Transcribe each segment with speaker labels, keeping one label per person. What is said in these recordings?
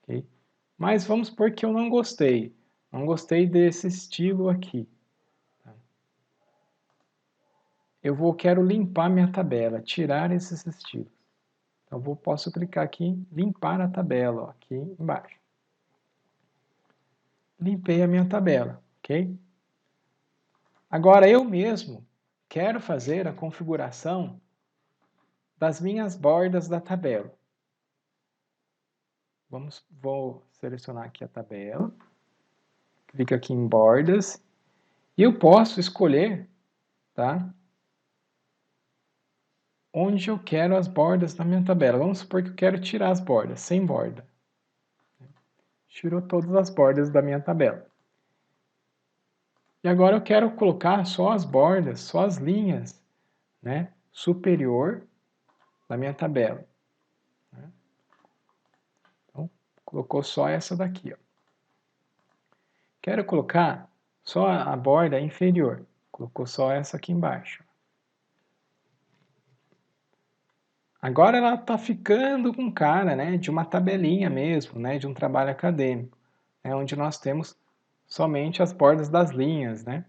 Speaker 1: ok? Mas vamos supor que eu não gostei. Não gostei desse estilo aqui. Quero limpar minha tabela, tirar esses estilos. Então, posso clicar aqui em limpar a tabela, ó, aqui embaixo. Limpei a minha tabela, ok? Agora, eu mesmo quero fazer a configuração das minhas bordas da tabela. Vou selecionar aqui a tabela, clico aqui em bordas, e eu posso escolher, tá? Onde eu quero as bordas da minha tabela. Vamos supor que eu quero tirar as bordas, sem borda. Tirou todas as bordas da minha tabela. E agora eu quero colocar só as bordas, só as linhas, né, superior da minha tabela. Então, colocou só essa daqui, ó. Quero colocar só a borda inferior. Colocou só essa aqui embaixo. Agora ela está ficando com cara, né, de uma tabelinha mesmo, né, de um trabalho acadêmico, né, onde nós temos somente as bordas das linhas, né.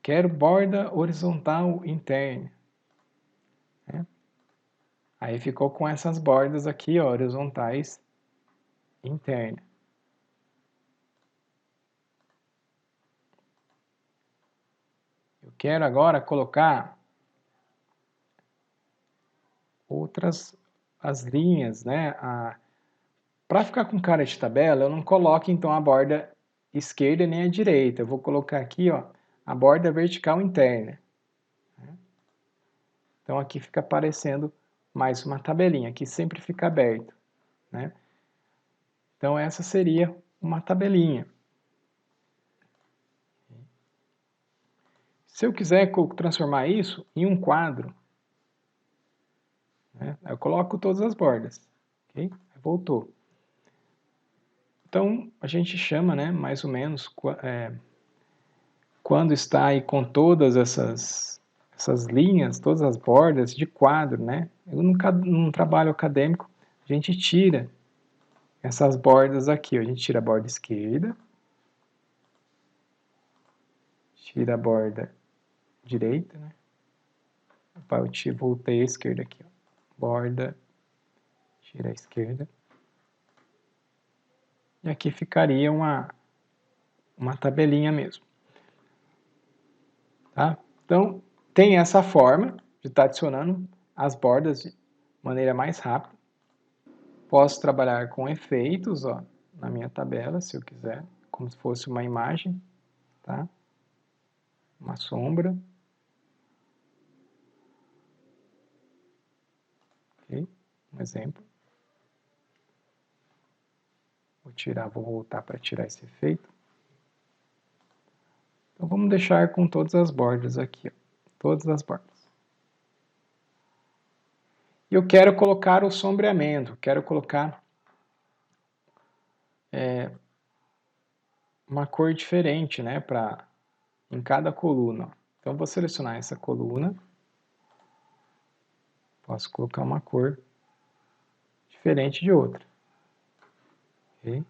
Speaker 1: Quero borda horizontal interna. Né? Aí ficou com essas bordas aqui, ó, horizontais internas. Eu quero agora colocar as linhas, né? Para ficar com cara de tabela, eu não coloco então a borda esquerda nem a direita. Eu vou colocar aqui, ó, a borda vertical interna. Então aqui fica aparecendo mais uma tabelinha, aqui sempre fica aberto, né? Então essa seria uma tabelinha. Se eu quiser transformar isso em um quadro, né, eu coloco todas as bordas, ok? Voltou. Então, a gente chama, né, mais ou menos, quando está aí com todas essas linhas, todas as bordas de quadro, né? Num trabalho acadêmico, a gente tira essas bordas aqui, ó. A gente tira a borda esquerda, tira a borda direita, né? Eu voltei a esquerda aqui, ó. Borda, tira a esquerda. E aqui ficaria uma tabelinha mesmo. Tá? Então, tem essa forma de estar adicionando as bordas de maneira mais rápida. Posso trabalhar com efeitos, ó, na minha tabela, se eu quiser, como se fosse uma imagem, tá? Uma sombra. Ok? Um exemplo. Vou voltar para tirar esse efeito. Então, vamos deixar com todas as bordas aqui, ó. Todas as bordas. E eu quero colocar o sombreamento, quero colocar uma cor diferente, né, em cada coluna. Então, vou selecionar essa coluna. Posso colocar uma cor diferente de outra. Okay?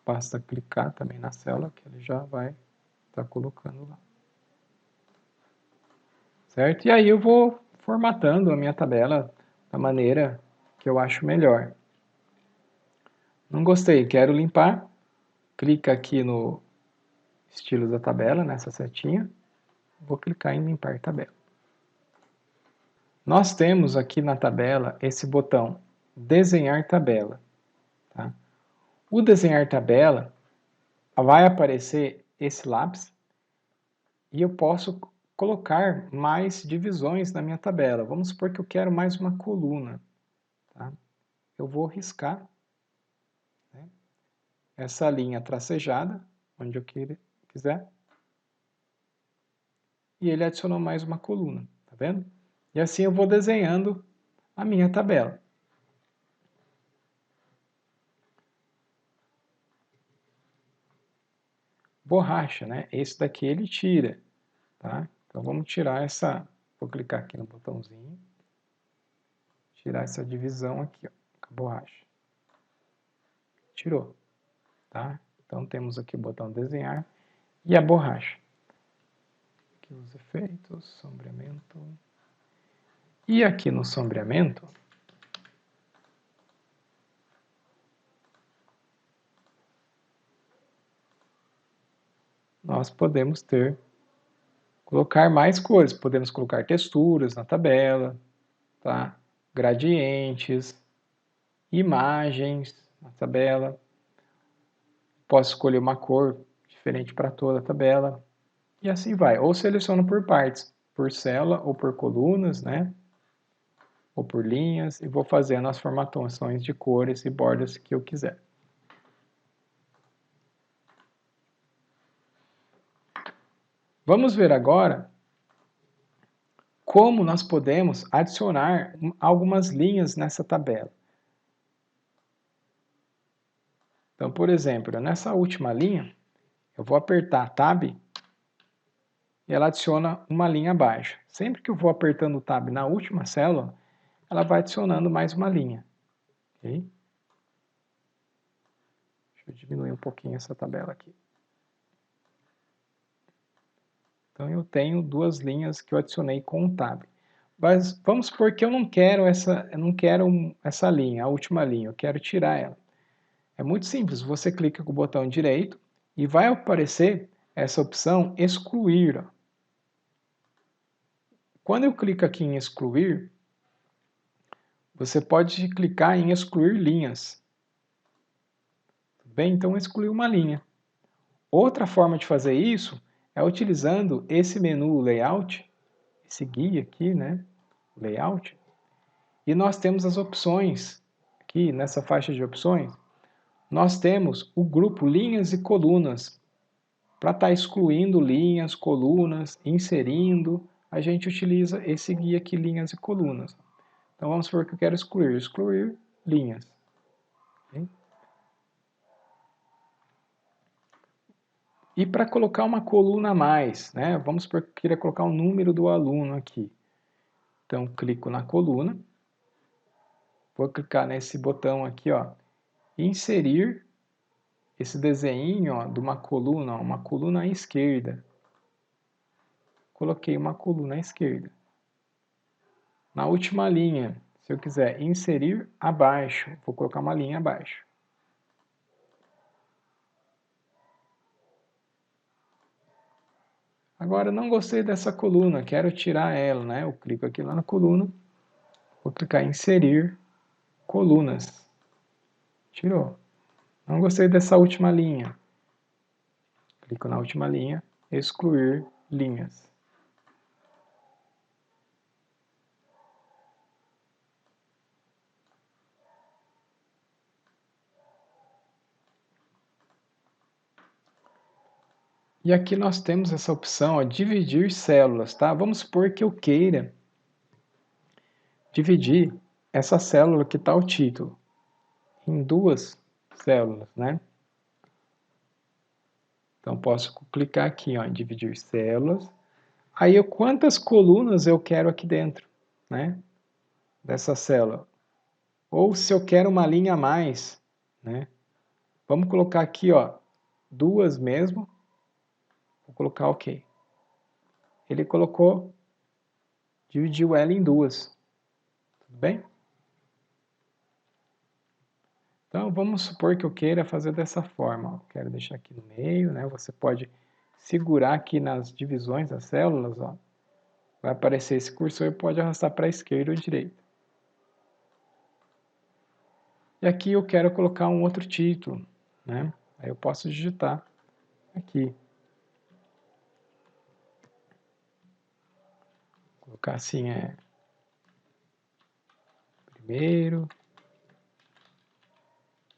Speaker 1: Basta clicar também na célula que ele já vai estar colocando lá. Certo? E aí eu vou formatando a minha tabela da maneira que eu acho melhor. Não gostei, quero limpar. Clica aqui no estilo da tabela, nessa setinha. Vou clicar em limpar tabela. Nós temos aqui na tabela esse botão desenhar tabela. Tá? O desenhar tabela vai aparecer esse lápis e eu posso colocar mais divisões na minha tabela. Vamos supor que eu quero mais uma coluna. Tá? Eu vou riscar, né, essa linha tracejada, onde eu quiser. e ele adicionou mais uma coluna, tá vendo? E assim eu vou desenhando a minha tabela. Borracha, né? Esse daqui ele tira, tá? Então vamos tirar essa, vou clicar aqui no botãozinho, tirar essa divisão aqui, ó, com a borracha. Tirou, tá? Então temos aqui o botão desenhar e a borracha. Aqui os efeitos, sombreamento. E aqui no sombreamento, nós podemos colocar mais cores. Podemos colocar texturas na tabela, tá? Gradientes, imagens na tabela. Posso escolher uma cor diferente para toda a tabela. E assim vai. Ou seleciono por partes, por célula ou por colunas, né? Ou por linhas, e vou fazendo as formatações de cores e bordas que eu quiser. Vamos ver agora como nós podemos adicionar algumas linhas nessa tabela. Então, por exemplo, nessa última linha, eu vou apertar Tab e ela adiciona uma linha abaixo. Sempre que eu vou apertando o Tab na última célula, ela vai adicionando mais uma linha. Okay? Deixa eu diminuir um pouquinho essa tabela aqui. Então eu tenho duas linhas que eu adicionei com o Tab. Mas vamos supor que eu não quero essa linha, a última linha, eu quero tirar ela. É muito simples, você clica com o botão direito e vai aparecer essa opção excluir. Ó. Quando eu clico aqui em excluir, você pode clicar em excluir linhas. Tudo bem? Então excluir uma linha. Outra forma de fazer isso é utilizando esse menu layout, esse guia aqui, né? Layout. E nós temos as opções aqui nessa faixa de opções. Nós temos o grupo linhas e colunas. Para estar excluindo linhas, colunas, inserindo, a gente utiliza esse guia aqui, linhas e colunas. Então vamos supor que eu quero excluir linhas. Okay? E para colocar uma coluna a mais, né? Vamos supor que eu queira colocar o número do aluno aqui. Então clico na coluna, vou clicar nesse botão aqui, ó, inserir esse desenho ó, de uma coluna à esquerda. Coloquei uma coluna à esquerda. Na última linha, se eu quiser inserir abaixo, vou colocar uma linha abaixo. Agora, não gostei dessa coluna, quero tirar ela, né? Eu clico aqui lá na coluna, vou clicar em inserir colunas. Tirou. Não gostei dessa última linha. Clico na última linha, excluir linhas. E aqui nós temos essa opção, ó, dividir células, tá? Vamos supor que eu queira dividir essa célula que está o título em duas células, né? Então posso clicar aqui, ó, em dividir células. Aí quantas colunas eu quero aqui dentro, né? Dessa célula. Ou se eu quero uma linha a mais, né? Vamos colocar aqui, ó, duas mesmo. Vou colocar OK. Ele colocou, dividiu ela em duas. Tudo bem? Então, vamos supor que eu queira fazer dessa forma. Ó. Quero deixar aqui no meio, né? Você pode segurar aqui nas divisões das células, ó. Vai aparecer esse cursor e pode arrastar para a esquerda ou direita. E aqui eu quero colocar um outro título, né? Aí eu posso digitar aqui. Colocar assim, primeiro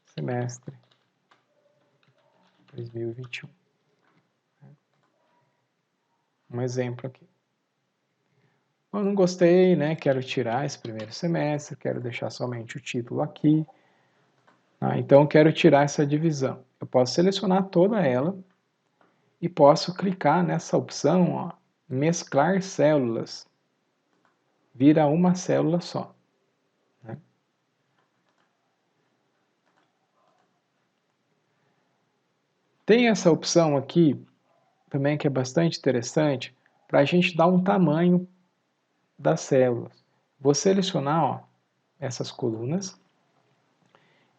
Speaker 1: semestre 2021. um exemplo aqui. Eu não gostei, né? Quero tirar esse primeiro semestre, quero deixar somente o título aqui. Então, eu quero tirar essa divisão. Eu posso selecionar toda ela e posso clicar nessa opção, ó, mesclar células. Vira uma célula só. Né? Tem essa opção aqui, também que é bastante interessante, para a gente dar um tamanho das células. Vou selecionar, ó, essas colunas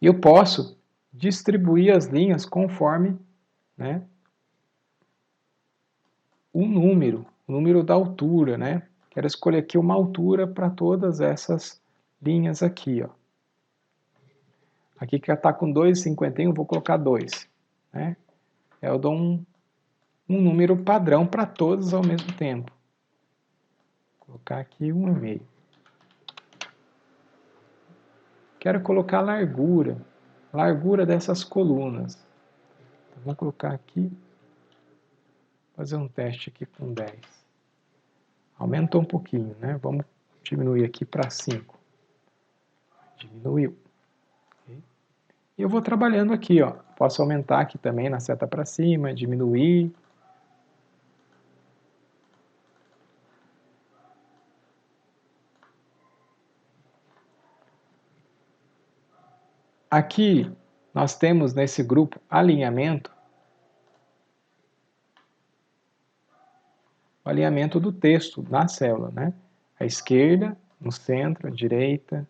Speaker 1: e eu posso distribuir as linhas conforme, né, o número da altura, né? Quero escolher aqui uma altura para todas essas linhas aqui, ó. Aqui que está com 2,51, vou colocar 2, né? Eu dou um número padrão para todos ao mesmo tempo. Vou colocar aqui 1,5. Quero colocar a largura dessas colunas. Então, vou colocar aqui, fazer um teste aqui com 10. Aumentou um pouquinho, né? Vamos diminuir aqui para 5. Diminuiu. Okay. E eu vou trabalhando aqui, ó. Posso aumentar aqui também na seta para cima, diminuir. Aqui nós temos nesse grupo alinhamento, o alinhamento do texto na célula, né? À esquerda, no centro, à direita.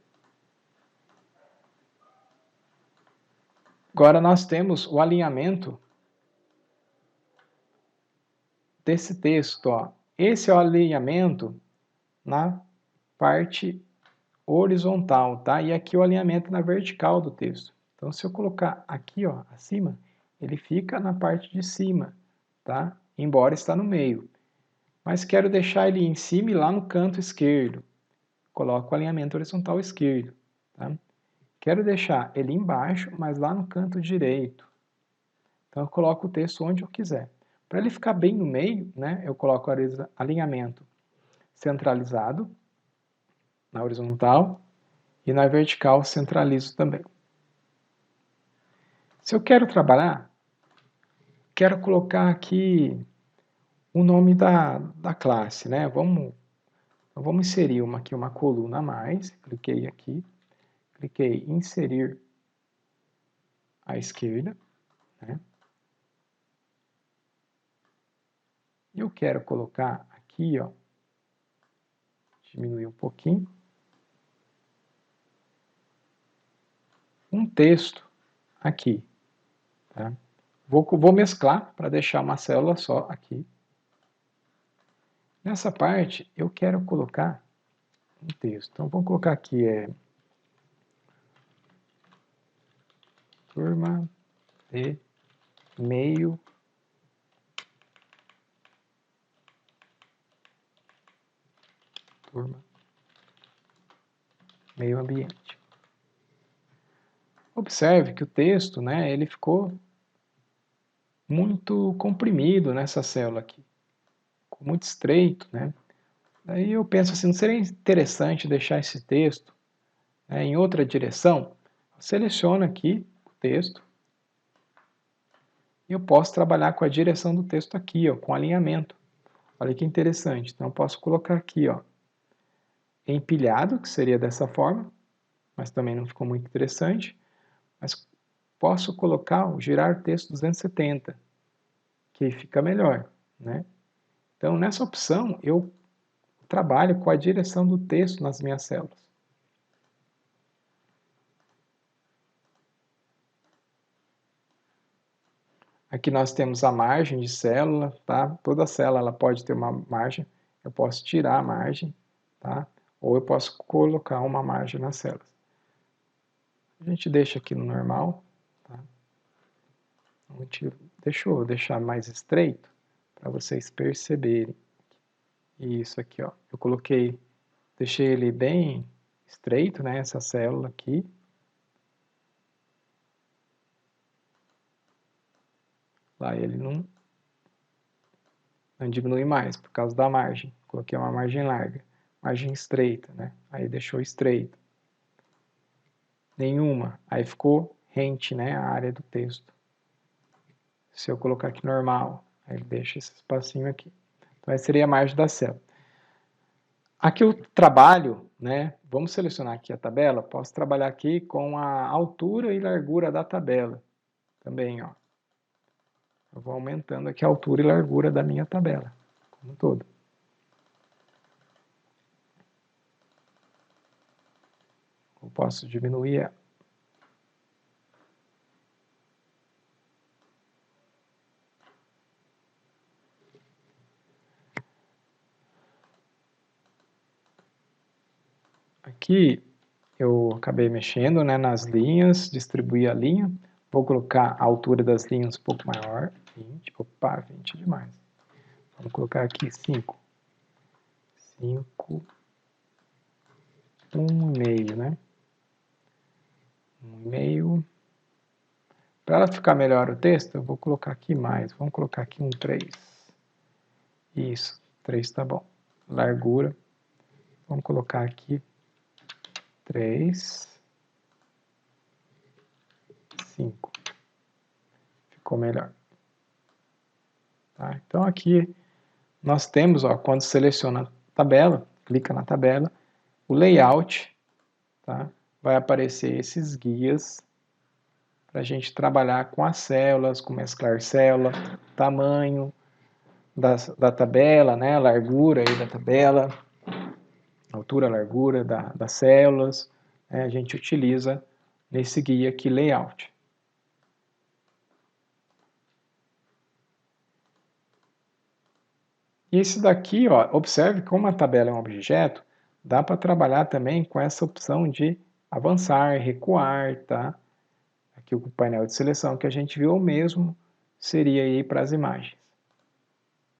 Speaker 1: Agora nós temos o alinhamento desse texto, ó. Esse é o alinhamento na parte horizontal, tá? E aqui o alinhamento na vertical do texto. Então, se eu colocar aqui, ó, acima, ele fica na parte de cima, tá? Embora está no meio. Mas quero deixar ele em cima e lá no canto esquerdo. Coloco o alinhamento horizontal esquerdo, tá? Quero deixar ele embaixo, mas lá no canto direito. Então, eu coloco o texto onde eu quiser. Para ele ficar bem no meio, né, eu coloco alinhamento centralizado na horizontal e na vertical centralizo também. Se eu quero trabalhar, quero colocar aqui o nome da classe, né? Vamos inserir uma coluna a mais. Cliquei aqui, cliquei em inserir à esquerda, né? E eu quero colocar aqui, ó, diminuir um pouquinho, um texto aqui, tá? Vou mesclar para deixar uma célula só aqui. Nessa parte, eu quero colocar um texto. Então, vamos colocar aqui, turma de meio ambiente. Observe que o texto, né, ele ficou muito comprimido nessa célula aqui, ficou muito estreito, né? Daí eu penso assim, não seria interessante deixar esse texto, né, em outra direção? Seleciono aqui o texto e eu posso trabalhar com a direção do texto aqui, ó, com alinhamento. Olha que interessante. Então eu posso colocar aqui, ó, empilhado, que seria dessa forma, mas também não ficou muito interessante. Mas posso colocar o girar texto 270, que fica melhor, né? Então, nessa opção, eu trabalho com a direção do texto nas minhas células. Aqui nós temos a margem de célula, tá? Toda célula ela pode ter uma margem. Eu posso tirar a margem, tá? Ou eu posso colocar uma margem nas células. A gente deixa aqui no normal, tá? Deixa eu deixar mais estreito para vocês perceberem. Isso aqui, ó. Eu coloquei, deixei ele bem estreito, né? Essa célula aqui. Lá ele não, não diminui mais, por causa da margem. Coloquei uma margem larga. Margem estreita, né? Aí deixou estreito. Nenhuma. Aí ficou rente, né? A área do texto. Se eu colocar aqui normal, aí ele deixa esse espacinho aqui. Então, essa seria a margem da célula. Aqui eu trabalho, né? Vamos selecionar aqui a tabela. Posso trabalhar aqui com a altura e largura da tabela. Também, ó. Eu vou aumentando aqui a altura e largura da minha tabela, como um todo. Eu posso diminuir ela. Aqui eu acabei mexendo, né, nas linhas, distribuí a linha. Vou colocar a altura das linhas um pouco maior. 20, opa, 20 demais. Vamos colocar aqui 5. 5, 1,5, né? 1,5. Para ela ficar melhor o texto, eu vou colocar aqui mais. Vamos colocar aqui um 3. Isso, 3 tá bom. Largura. Vamos colocar aqui 3, 5. Ficou melhor. Tá? Então aqui nós temos, ó, quando seleciona a tabela, clica na tabela, o layout, tá? Vai aparecer esses guias para a gente trabalhar com as células, com mesclar célula, tamanho da tabela, né? Largura aí da tabela, altura, largura das células, né? A gente utiliza nesse guia aqui, layout. E esse daqui, ó, observe como a tabela é um objeto, dá para trabalhar também com essa opção de avançar, recuar, tá? Aqui o painel de seleção que a gente viu, o mesmo seria aí para as imagens.